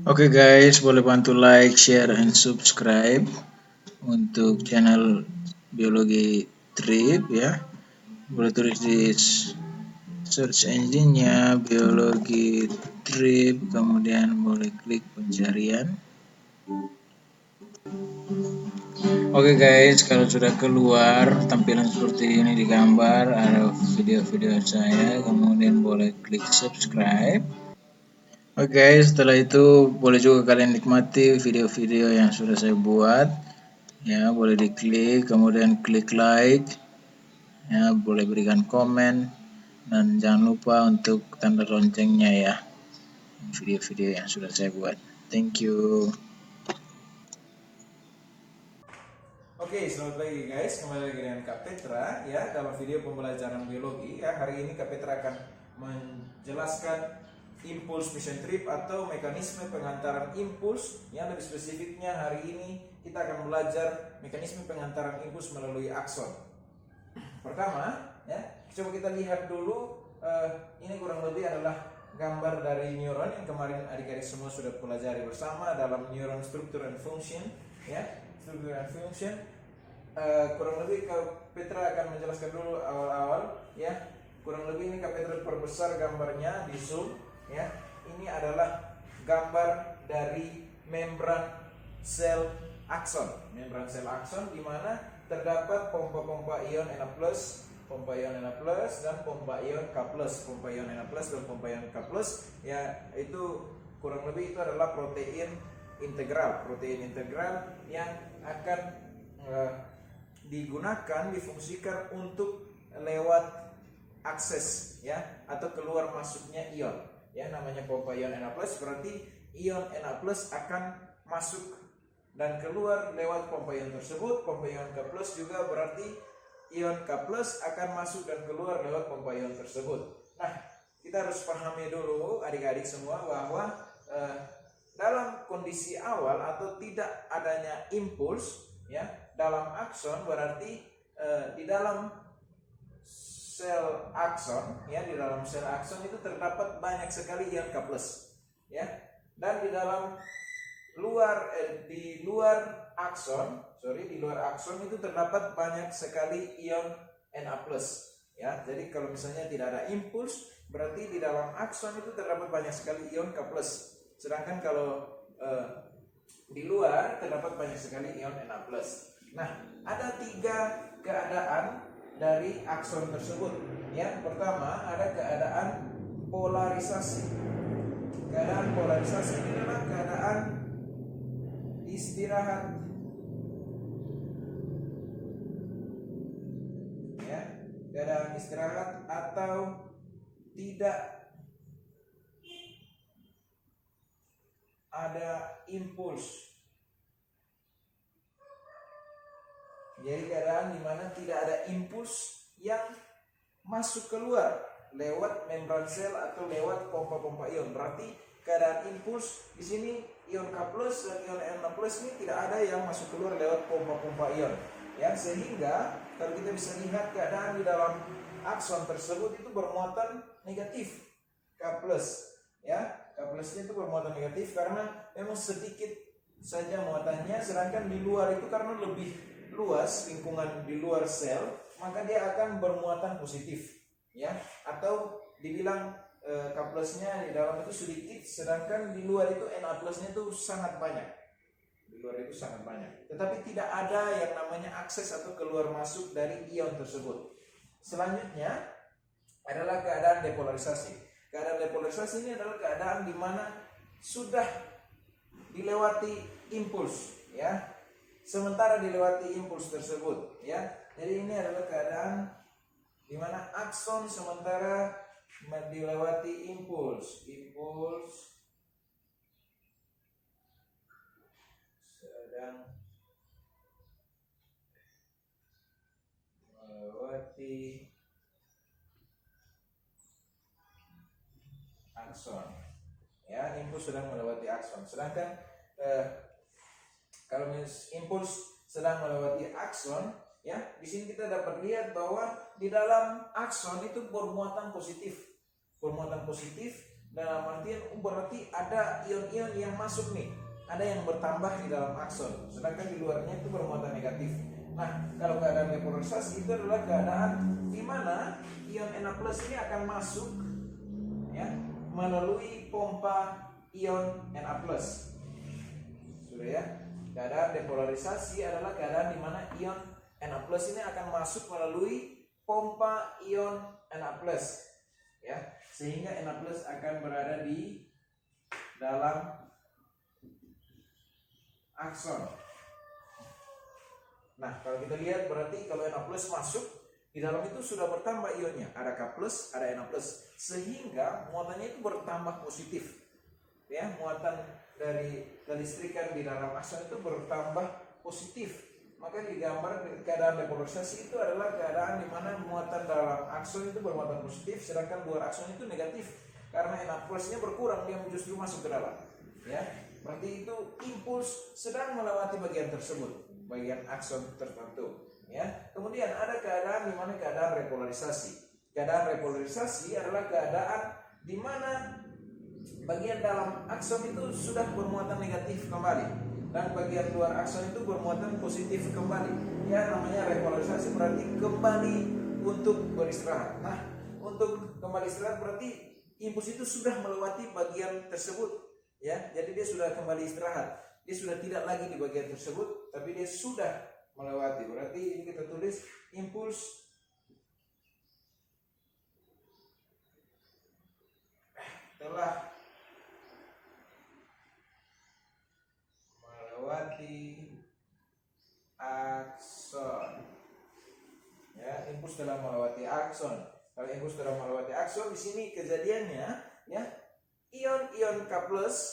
Oke guys, boleh bantu like, share, and subscribe untuk channel Biologi Trip ya. Boleh tulis di search engine-nya Biologi Trip, kemudian boleh klik pencarian. Oke guys, kalau sudah keluar tampilan seperti ini di gambar, ada video-video saya, kemudian boleh klik subscribe. Oke guys, setelah itu boleh juga kalian nikmati video-video yang sudah saya buat. Ya, boleh diklik, kemudian klik like. Ya, boleh berikan komen dan jangan lupa untuk tanda loncengnya ya. Video-video yang sudah saya buat. Thank you. Oke, selamat pagi guys. Kembali lagi dengan Kak Petra ya dalam video pembelajaran biologi ya. Hari ini Kak Petra akan menjelaskan impuls mission trip atau mekanisme pengantaran impuls. Yang lebih spesifiknya hari ini kita akan belajar mekanisme pengantaran impuls melalui akson. Pertama, ya, coba kita lihat dulu. Ini kurang lebih adalah gambar dari neuron yang kemarin adik-adik semua sudah pelajari bersama dalam neuron structure and function ya. Struktur dan function. Kurang lebih Kak Petra akan menjelaskan dulu awal-awal ya. Kurang lebih ini Kak Petra perbesar gambarnya di zoom ya. Ini adalah gambar dari membran sel akson. Membran sel akson di mana terdapat pompa-pompa ion Na+, pompa ion Na+, dan pompa ion K+, pompa ion Na+, dan pompa ion K+, ya, itu kurang lebih itu adalah protein integral yang akan difungsikan untuk lewat akses ya atau keluar masuknya ion ya, namanya pompa ion Na+, berarti ion Na+ akan masuk dan keluar lewat pompa ion tersebut. Pompa ion K+ juga berarti ion K+ akan masuk dan keluar lewat pompa ion tersebut. Nah, kita harus pahami dulu adik-adik semua bahwa dalam kondisi awal atau tidak adanya impuls ya dalam akson, berarti di dalam sel akson ya, di dalam sel akson itu terdapat banyak sekali ion K+ ya, dan di luar akson itu terdapat banyak sekali ion Na+ ya. Jadi kalau misalnya tidak ada impuls, berarti di dalam akson itu terdapat banyak sekali ion K+. Sedangkan kalau di luar terdapat banyak sekali ion Na+. Nah, ada 3 keadaan dari akson tersebut. Yang pertama ada keadaan polarisasi. Keadaan polarisasi ini adalah keadaan istirahat. Ya, keadaan istirahat atau tidak ada impuls. Jadi keadaan di mana tidak ada impuls yang masuk keluar lewat membran sel atau lewat pompa-pompa ion. Berarti keadaan impuls di sini ion K+ dan ion Na+ ini tidak ada yang masuk keluar lewat pompa-pompa ion. Ya, sehingga kalau kita bisa lihat keadaan di dalam akson tersebut itu bermuatan negatif K+. Ya, K+-nya itu bermuatan negatif karena memang sedikit saja muatannya, sedangkan di luar itu karena lebih luas lingkungan di luar sel, maka dia akan bermuatan positif ya, atau dibilang K+-nya di dalam itu sedikit, sedangkan di luar itu Na+-nya itu sangat banyak. Di luar itu sangat banyak. Tetapi tidak ada yang namanya akses atau keluar masuk dari ion tersebut. Selanjutnya adalah keadaan depolarisasi. Keadaan depolarisasi ini adalah keadaan di mana sudah dilewati impuls ya. Sementara dilewati impuls tersebut ya. Jadi ini adalah keadaan di mana akson sementara dilewati impuls sedang melewati akson ya, impuls sedang melewati akson. Sedangkan kalau impuls sedang melewati akson ya, di sini kita dapat lihat bahwa di dalam akson itu bermuatan positif dalam artian berarti ada ion-ion yang masuk nih, ada yang bertambah di dalam akson, sedangkan di luarnya itu bermuatan negatif. Nah, kalau keadaan depolarisasi itu adalah keadaan di mana ion Na+ ini akan masuk ya melalui pompa ion Na+. Sudah ya. Keadaan depolarisasi adalah keadaan di mana ion Na+ ini akan masuk melalui pompa ion Na+. Ya, sehingga Na+ akan berada di dalam akson. Nah, kalau kita lihat berarti kalau Na+ masuk, di dalam itu sudah bertambah ionnya, ada K+, ada Na+, sehingga muatannya itu bertambah positif. Ya, muatan dari kelistrikan di dalam akson itu bertambah positif. Maka digambar keadaan depolarisasi itu adalah keadaan di mana muatan dalam akson itu bermuatan positif, sedangkan luar akson itu negatif. Karena Na+-nya berkurang, dia justru masuk ke dalam. Ya, berarti itu impuls sedang melewati bagian tersebut, bagian akson tertentu. Ya, kemudian ada keadaan di mana keadaan repolarisasi. Keadaan repolarisasi adalah keadaan di mana bagian dalam akson itu sudah bermuatan negatif kembali dan bagian luar akson itu bermuatan positif kembali. Ya, namanya repolarisasi berarti kembali untuk beristirahat. Nah, untuk kembali istirahat berarti impuls itu sudah melewati bagian tersebut. Ya, jadi dia sudah kembali istirahat. Dia sudah tidak lagi di bagian tersebut, tapi dia sudah melewati. Berarti ini kita tulis impuls telah melewati akson. Ya, impuls telah melewati akson. Kalau impuls telah melewati akson, di sini kejadiannya ya ion-ion K+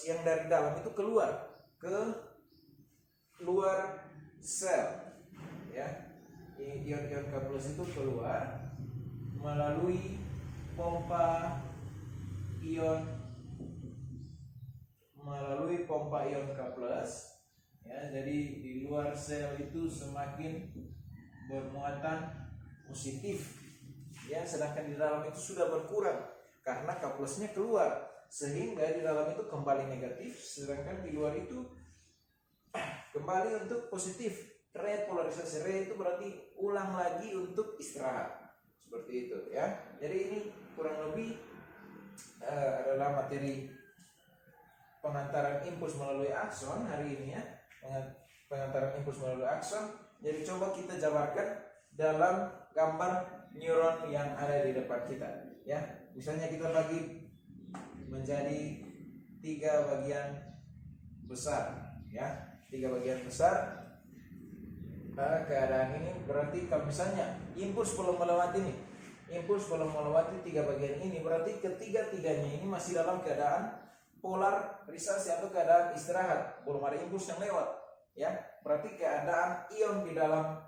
yang dari dalam itu keluar ke luar sel. Ya, ion-ion K+ itu keluar melalui pompa ion K+. Ya, jadi di luar sel itu semakin bermuatan positif. Ya, sedangkan di dalam itu sudah berkurang karena K+-nya keluar, sehingga di dalam itu kembali negatif, sedangkan di luar itu kembali untuk positif. Repolarisasi, re itu berarti ulang lagi untuk istirahat, seperti itu ya. Jadi ini kurang lebih adalah materi pengantaran impuls melalui akson hari ini ya, pengantaran impuls melalui akson. Jadi coba kita jabarkan dalam gambar neuron yang ada di depan kita ya. Misalnya kita bagi menjadi 3 bagian besar ya, 3 bagian besar. Keadaan ini berarti kalau misalnya impuls belum melewati nih, impuls belum melewati 3 bagian ini, berarti ketiga-tiganya ini masih dalam keadaan polarisasi atau keadaan istirahat, belum ada impuls yang lewat ya. Berarti keadaan ion di dalam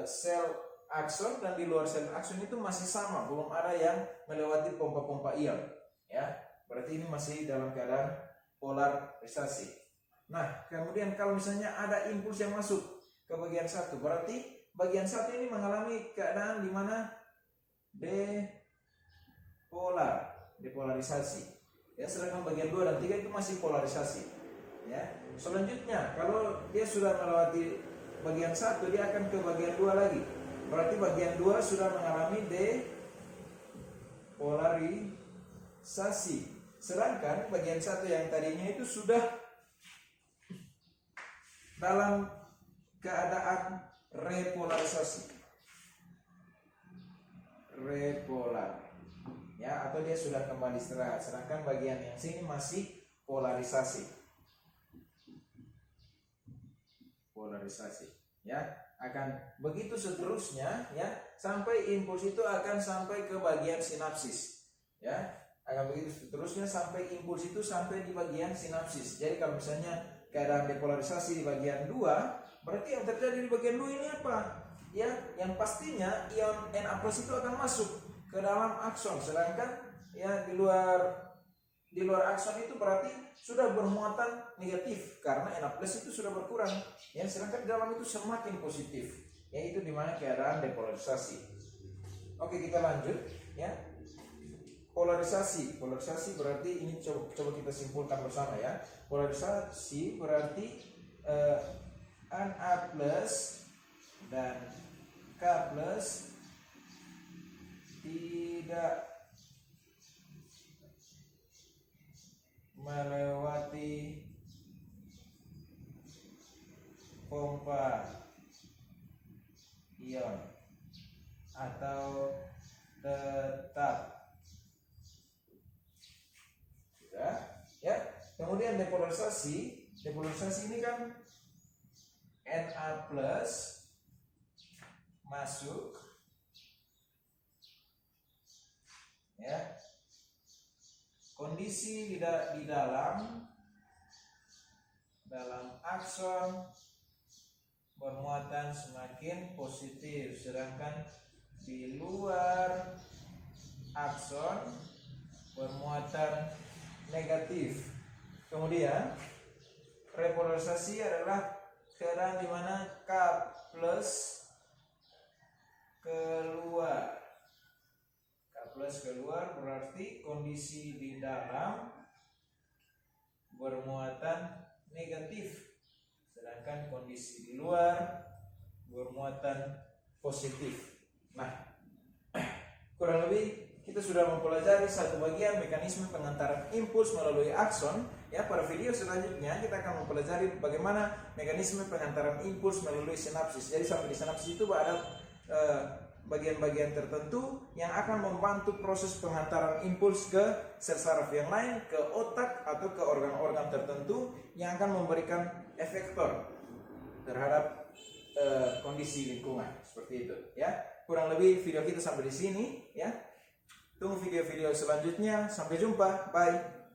sel akson dan di luar sel akson itu masih sama, belum ada yang melewati pompa-pompa ion ya. Berarti ini masih dalam keadaan polarisasi. Nah, kemudian kalau misalnya ada impuls yang masuk ke bagian 1, berarti bagian 1 ini mengalami keadaan di mana depolarisasi ya, sedangkan bagian 2 dan 3 itu masih polarisasi ya. Selanjutnya kalau dia sudah melewati bagian 1, dia akan ke bagian 2 lagi, berarti bagian 2 sudah mengalami depolarisasi, sedangkan bagian 1 yang tadinya itu sudah dalam keadaan repolarisasi, repolar ya, atau dia sudah kembali istirahat, sedangkan bagian yang sini masih polarisasi ya. Akan begitu seterusnya ya, sampai impuls itu akan sampai ke bagian sinapsis ya, akan begitu seterusnya sampai impuls itu sampai di bagian sinapsis. Jadi kalau misalnya keadaan depolarisasi di bagian 2, berarti yang terjadi di bagian 2 ini apa? Ya, yang pastinya ion Na+ itu akan masuk ke dalam akson, sedangkan ya di luar akson itu berarti sudah bermuatan negatif karena Na+ itu sudah berkurang ya, sedangkan di dalam itu semakin positif, yaitu di mana keadaan depolarisasi. Oke, kita lanjut ya. polarisasi. Polarisasi berarti ini coba kita simpulkan bersama ya. Polarisasi berarti Na plus dan K plus tidak melewati pompa ion atau tetap. Sudah ya. Kemudian depolarisasi ini kan Na plus masuk ya, kondisi di dalam akson bermuatan semakin positif, sedangkan di luar akson bermuatan negatif. Kemudian repolarisasi adalah keadaan di mana K plus keluar. K plus keluar berarti kondisi di dalam bermuatan negatif, sedangkan kondisi di luar bermuatan positif. Nah, kurang lebih kita sudah mempelajari satu bagian mekanisme pengantaran impuls melalui akson. Ya, pada video selanjutnya kita akan mempelajari bagaimana mekanisme pengantaran impuls melalui sinapsis. Jadi sampai di sinapsis itu ada bagian-bagian tertentu yang akan membantu proses pengantaran impuls ke sel saraf yang lain, ke otak atau ke organ-organ tertentu yang akan memberikan efektor terhadap kondisi lingkungan seperti itu. Ya, kurang lebih video kita sampai di sini. Ya, tunggu video-video selanjutnya. Sampai jumpa. Bye.